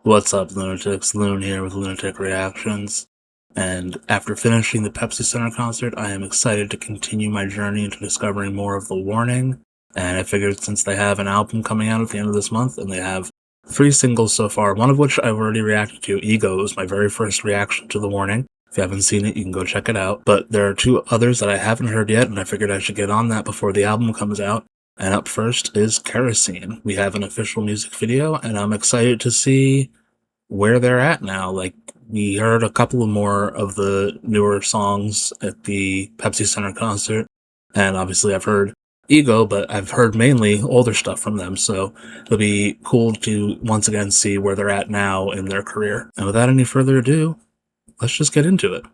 What's up, Lunatics? Loon here with Lunatic Reactions. And after finishing the Pepsi Center concert, I am excited to continue my journey into discovering more of The Warning. And I figured since they have an album coming out at the end of this month, and they have 3 singles so far, one of which I've already reacted to, Ego, was my very first reaction to The Warning. If you haven't seen it, you can go check it out. But there are 2 others that I haven't heard yet, and I figured I should get on that before the album comes out. And up first is Kerosene. We have an official music video, and I'm excited to see where they're at now. Like, we heard a couple of more of the newer songs at the Pepsi Center concert, and obviously I've heard Ego, but I've heard mainly older stuff from them, so it'll be cool to once again see where they're at now in their career. And without any further ado, let's just get into it.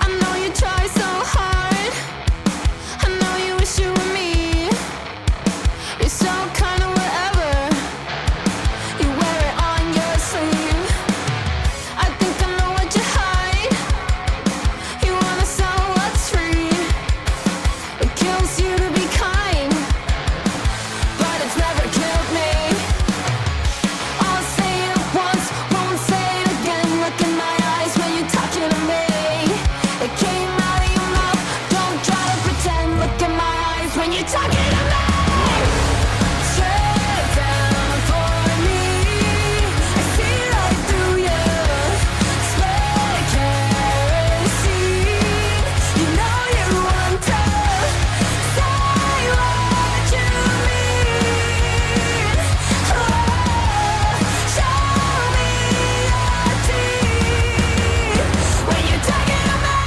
I know you try so hard. I know you wish you were me. You're so kind of whatever. You wear it on your sleeve. I think I know what you hide. You wanna sell what's free. It kills you to be kind, but it's never killed me. I'll say it once, won't say it again. Look in my eyes when you're talking to me. It came out of your mouth, don't try to pretend. Look in my eyes when you're talking to me. Straight down for me, I see right through you. Split kerosene, you know you want to say what you mean. Oh, show me your teeth when you're talking to me.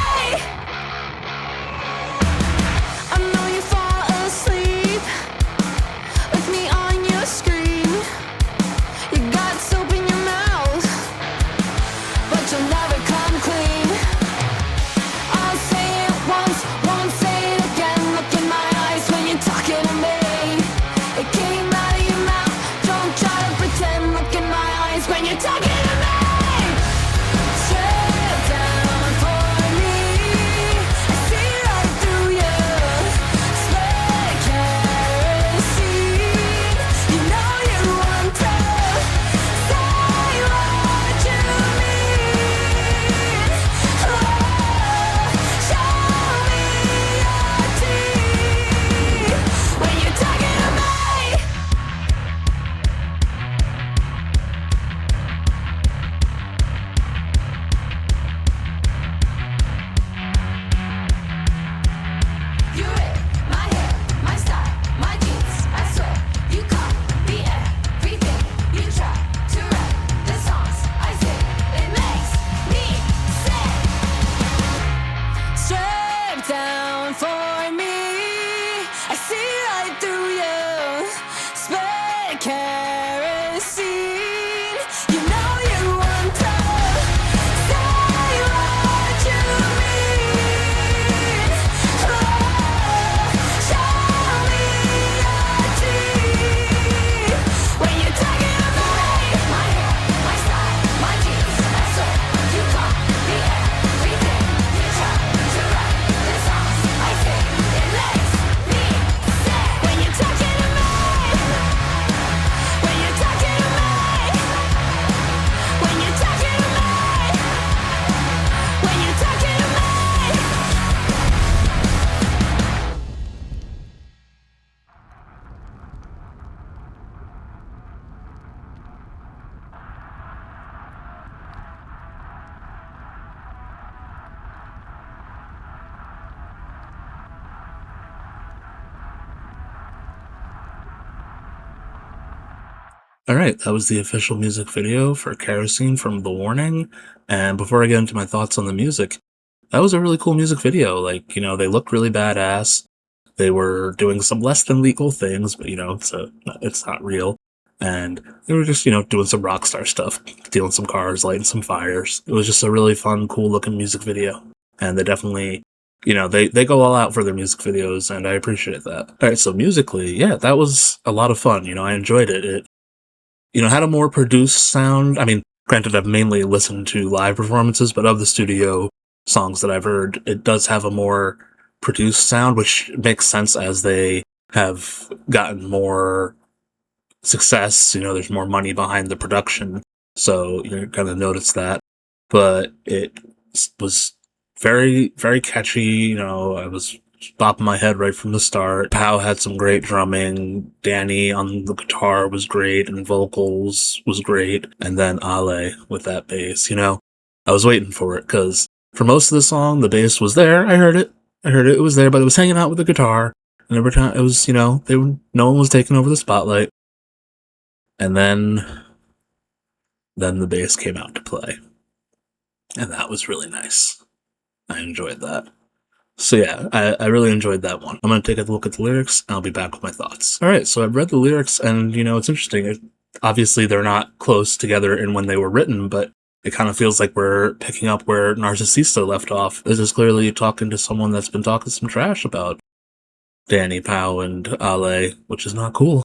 I know you fall asleep with me on your screen. You got soap in your mouth, but you'll never come clean. I'll say it once, won't say it again. Look in my eyes when you're talking to me. It came out of your mouth, don't try to pretend. Look in my eyes when you're talking to me. Strip down for me, I see right through you. Split kerosene, you know you want to say what you mean. Oh, show me your teeth when you're talking to me. You rip my hair, my style, my jeans. I swear you copy everything. You try to write the songs I sing. It makes me sick. Strip down for me, I see right through you. Split kerosene, you know you want to say what you mean. Oh, show me your teeth when you're talking to me. My hair, my style, my jeans. I swear you copy everything. You try to write the songs I sing. It makes me sick when you're talking to me. When you're talking to me. When you're talking to me. When you're talking to me. Alright, that was the official music video for Kerosene from The Warning. And before I get into my thoughts on the music, that was a really cool music video. Like, they looked really badass. They were doing some less than legal things, but it's not real. And they were just, doing some rock star stuff, stealing some cars, lighting some fires. It was just a really fun, cool looking music video. and they definitely, they go all out for their music videos, and I appreciate that. All right, so musically, yeah, that was a lot of fun. I enjoyed it. It, had a more produced sound. I mean, granted, I've mainly listened to live performances, but of the studio songs that I've heard, it does have a more produced sound, which makes sense as they have gotten more success. There's more money behind the production, so you're gonna notice that. But it was very, very catchy. I was bopping my head right from the start. Pow had some great drumming. Danny on the guitar was great, and vocals was great. And then Ale with that bass. I was waiting for it because for most of the song, the bass was there. I heard it. It was there, but it was hanging out with the guitar. And every time it was, no one was taking over the spotlight. And then the bass came out to play. And that was really nice. I enjoyed that. So yeah, I really enjoyed that one. I'm going to take a look at the lyrics, and I'll be back with my thoughts. Alright, so I've read the lyrics, and, it's interesting. Obviously, they're not close together in when they were written, but it kind of feels like we're picking up where Narcisista left off. This is clearly talking to someone that's been talking some trash about Danny, Pow, and Ale, which is not cool.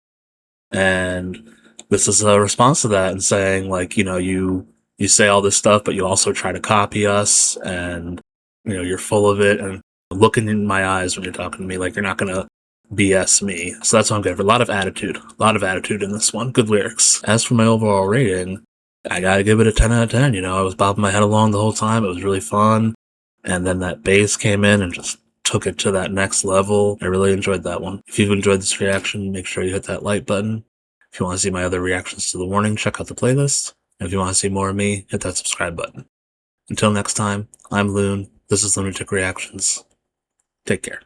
And this is a response to that, and saying, like, you say all this stuff, but you also try to copy us, and, you're full of it, and looking in my eyes when you're talking to me, like, you're not gonna BS me. So that's what I'm good for. A lot of attitude in this one. Good lyrics. As for my overall rating, I gotta give it a 10 out of 10. I was bobbing my head along the whole time. It was really fun. And then that bass came in and just took it to that next level. I really enjoyed that one. If you've enjoyed this reaction, make sure you hit that like button. If you want to see my other reactions to The Warning, check out the playlist. And if you want to see more of me, hit that subscribe button. Until next time, I'm Loon. This is Lunatic Reactions. Take care.